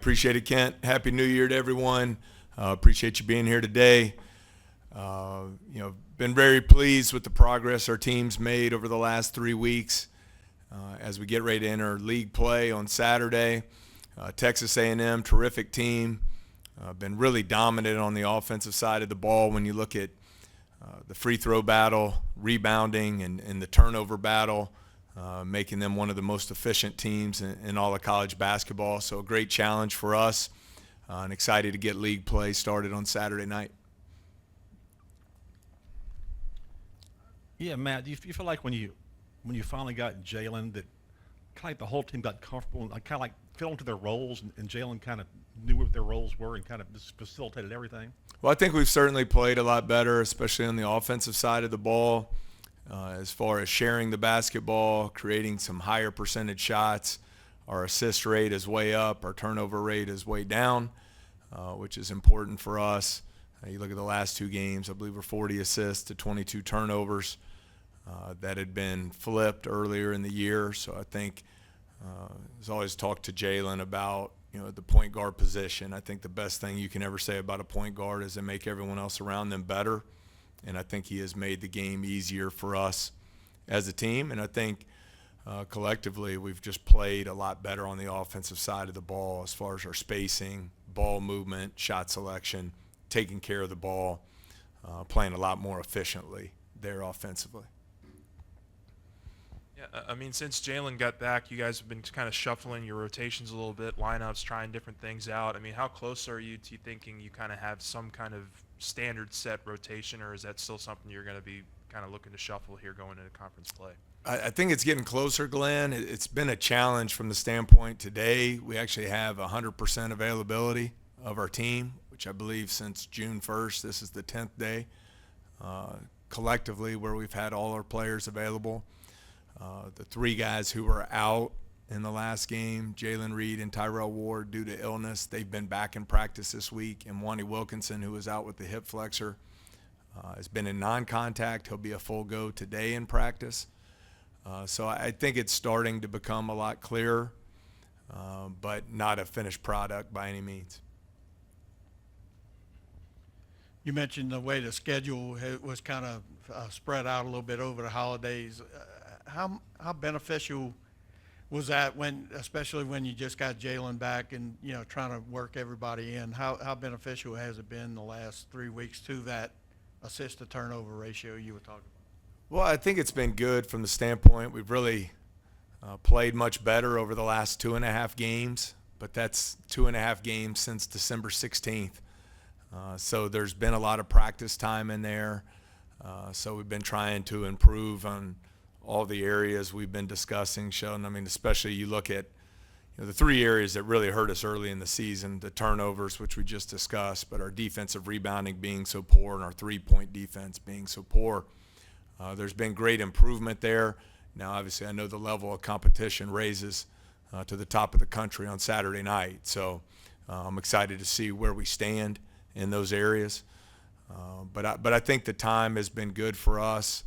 Appreciate it, Kent. Happy New Year to everyone. Appreciate you being here today. Been very pleased with the progress our team's made over the last 3 weeks as we get ready to enter league play on Saturday. Texas A&M, terrific team. Been really dominant on the offensive side of the ball when you look at the free throw battle, rebounding, and the turnover battle. Making them one of the most efficient teams in all of college basketball. So a great challenge for us, and excited to get league play started on Saturday night. Yeah, Matt, do you feel like when you finally got Jalen that kind of like the whole team got comfortable and kind of like fell into their roles and Jalen kind of knew what their roles were and kind of just facilitated everything? Well, I think we've certainly played a lot better, especially on the offensive side of the ball. As far as sharing the basketball, creating some higher percentage shots. Our assist rate is way up. Our turnover rate is way down, which is important for us. You look at the last 2 games, I believe we're 40 assists to 22 turnovers. That had been flipped earlier in the year. So I think there's always talked to Jalen about the point guard position. I think the best thing you can ever say about a point guard is to make everyone else around them better. And I think he has made the game easier for us as a team. And I think collectively we've just played a lot better on the offensive side of the ball as far as our spacing, ball movement, shot selection, taking care of the ball, playing a lot more efficiently there offensively. Yeah, I mean, since Jalen got back, you guys have been kind of shuffling your rotations a little bit, lineups, trying different things out. I mean, how close are you to thinking you kind of have some kind of standard set rotation, or is that still something you're going to be kind of looking to shuffle here going into conference play? I think it's getting closer, Glenn. It's been a challenge from the standpoint today. We actually have 100% availability of our team, which I believe since June 1st, this is the 10th day collectively where we've had all our players available. The 3 guys who were out in the last game, Jalen Reed and Tyrell Ward, due to illness, they've been back in practice this week. And Wani Wilkinson, who was out with the hip flexor, has been in non-contact. He'll be a full go today in practice. So I think it's starting to become a lot clearer, but not a finished product by any means. You mentioned the way the schedule was kind of spread out a little bit over the holidays. How beneficial was that especially when you just got Jalen back and trying to work everybody in? How beneficial has it been the last 3 weeks to that assist to turnover ratio you were talking about? Well, I think it's been good from the standpoint we've really played much better over the last 2.5 games, but that's 2.5 games since December 16th. So there's been a lot of practice time in there. So we've been trying to improve on all the areas we've been discussing, Sheldon. I mean, especially you look at the 3 areas that really hurt us early in the season, the turnovers, which we just discussed, but our defensive rebounding being so poor and our three-point defense being so poor. There's been great improvement there. Now, obviously, I know the level of competition raises to the top of the country on Saturday night. So I'm excited to see where we stand in those areas. But I think the time has been good for us.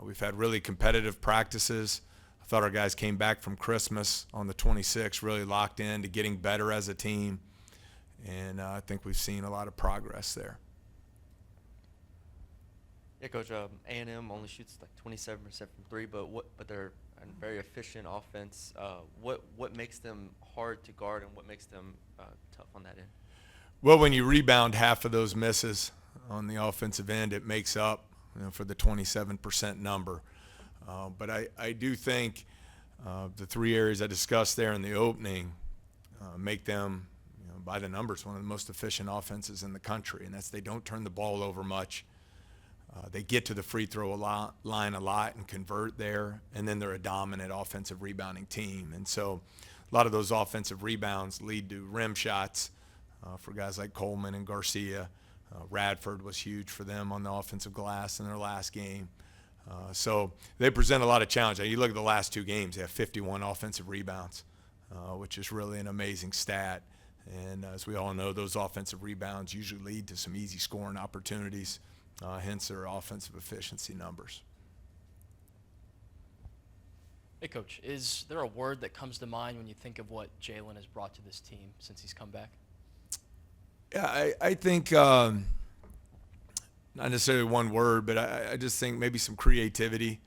We've had really competitive practices. I thought our guys came back from Christmas on the 26th, really locked in to getting better as a team. And I think we've seen a lot of progress there. Yeah, Coach. A&M only shoots like 27% from 3, but they're a very efficient offense. What makes them hard to guard and what makes them tough on that end? Well, when you rebound half of those misses on the offensive end, it makes up for the 27% number. But I do think the 3 areas I discussed there in the opening make them, by the numbers, one of the most efficient offenses in the country, and that's they don't turn the ball over much. They get to the free throw line a lot and convert there, and then they're a dominant offensive rebounding team. And so a lot of those offensive rebounds lead to rim shots for guys like Coleman and Garcia. Radford was huge for them on the offensive glass in their last game. So they present a lot of challenge. You look at the last 2 games, they have 51 offensive rebounds, which is really an amazing stat. And as we all know, those offensive rebounds usually lead to some easy scoring opportunities, hence their offensive efficiency numbers. Hey, Coach, is there a word that comes to mind when you think of what Jalen has brought to this team since he's come back? Yeah, I think not necessarily one word, but I just think maybe some creativity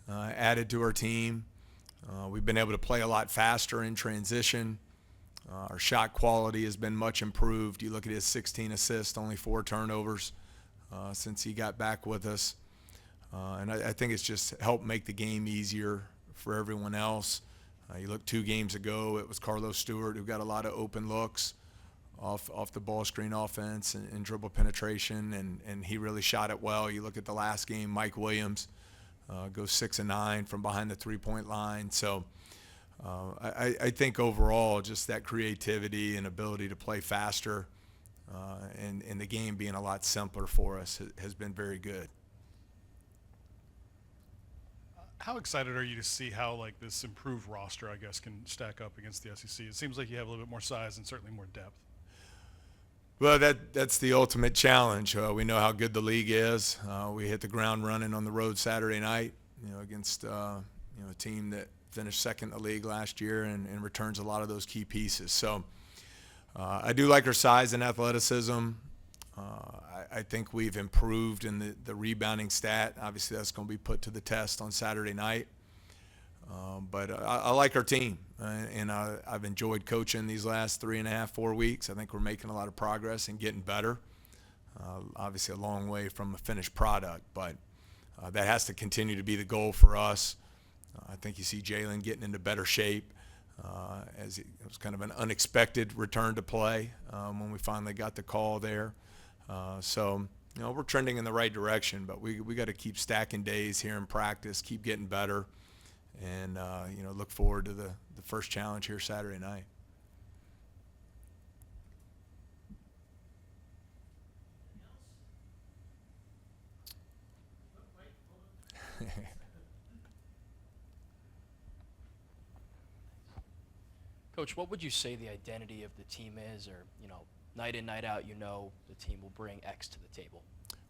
added to our team. We've been able to play a lot faster in transition. Our shot quality has been much improved. You look at his 16 assists, only 4 turnovers since he got back with us. And I think it's just helped make the game easier for everyone else. You look 2 games ago, it was Carlos Stewart who got a lot of open looks off the ball screen offense and dribble penetration, and he really shot it well. You look at the last game, Mike Williams goes 6 of 9 from behind the 3-point line. So I think overall just that creativity and ability to play faster and the game being a lot simpler for us has been very good. How excited are you to see how like this improved roster, I guess, can stack up against the SEC? It seems like you have a little bit more size and certainly more depth. Well, that's the ultimate challenge. We know how good the league is. We hit the ground running on the road Saturday night, against a team that finished second in the league last year and returns a lot of those key pieces. So I do like our size and athleticism. I think we've improved in the rebounding stat. Obviously, that's going to be put to the test on Saturday night. But I like our team, and I've enjoyed coaching these last 3.5, 4 weeks. I think we're making a lot of progress and getting better. Obviously, a long way from a finished product, but that has to continue to be the goal for us. I think you see Jalen getting into better shape. As it was kind of an unexpected return to play when we finally got the call there. So we're trending in the right direction, but we got to keep stacking days here in practice, keep getting better, and look forward to the first challenge here Saturday night. Coach, what would you say the identity of the team is, or, night in, night out, the team will bring X to the table?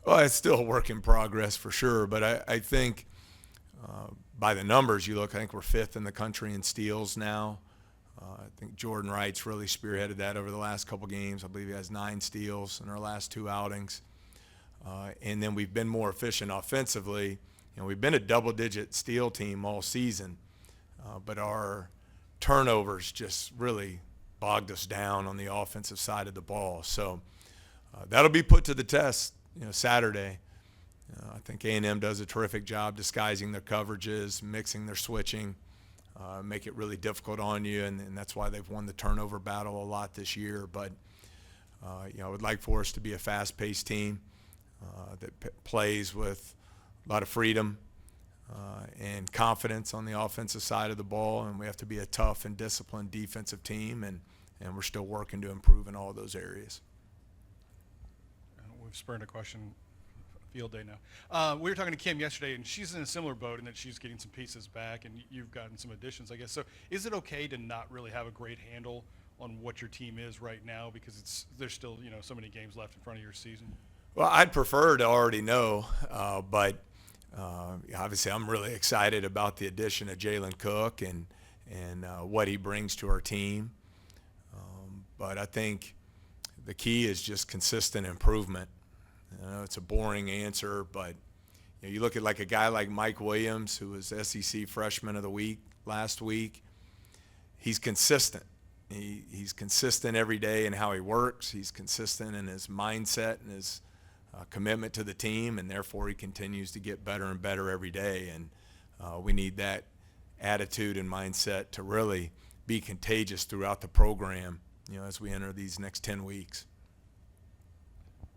Well, it's still a work in progress for sure, but I think by the numbers you look, I think we're 5th in the country in steals now. I think Jordan Wright's really spearheaded that over the last couple games. I believe he has 9 steals in our last 2 outings. And then we've been more efficient offensively. We've been a double-digit steal team all season, but our turnovers just really bogged us down on the offensive side of the ball. So that'll be put to the test, Saturday. I think A&M does a terrific job disguising their coverages, mixing their switching, make it really difficult on you, and that's why they've won the turnover battle a lot this year. But I would like for us to be a fast-paced team that plays with a lot of freedom and confidence on the offensive side of the ball, and we have to be a tough and disciplined defensive team, and we're still working to improve in all those areas. We've spurned a question, field day now. We were talking to Kim yesterday, and she's in a similar boat in that she's getting some pieces back, and you've gotten some additions, I guess. So is it okay to not really have a great handle on what your team is right now because there's still so many games left in front of your season? Well, I'd prefer to already know, but obviously I'm really excited about the addition of Jalen Cook and what he brings to our team. But I think the key is just consistent improvement. It's a boring answer, but you look at like a guy like Mike Williams, who was SEC Freshman of the Week last week. He's consistent. He's consistent every day in how he works. He's consistent in his mindset and his commitment to the team, and therefore he continues to get better and better every day. And we need that attitude and mindset to really be contagious throughout the program, as we enter these next 10 weeks.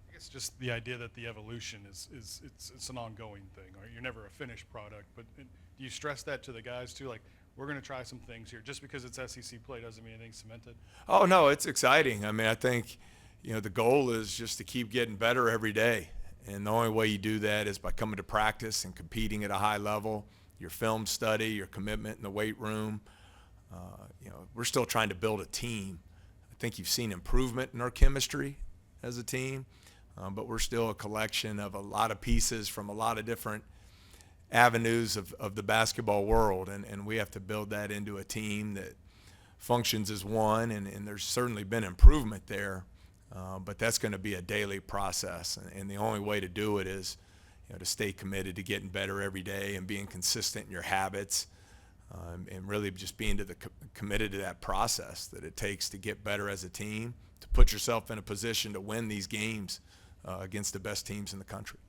I guess just the idea that the evolution is it's an ongoing thing, or you're never a finished product. But do you stress that to the guys too? Like, we're going to try some things here. Just because it's SEC play doesn't mean anything's cemented. Oh no, it's exciting. I mean, I think the goal is just to keep getting better every day, and the only way you do that is by coming to practice and competing at a high level. Your film study, your commitment in the weight room. We're still trying to build a team. I think you've seen improvement in our chemistry as a team, but we're still a collection of a lot of pieces from a lot of different avenues of the basketball world, and we have to build that into a team that functions as one, and there's certainly been improvement there, but that's going to be a daily process, and the only way to do it is to stay committed to getting better every day and being consistent in your habits, and really just being committed to that process that it takes to get better as a team, to put yourself in a position to win these games against the best teams in the country.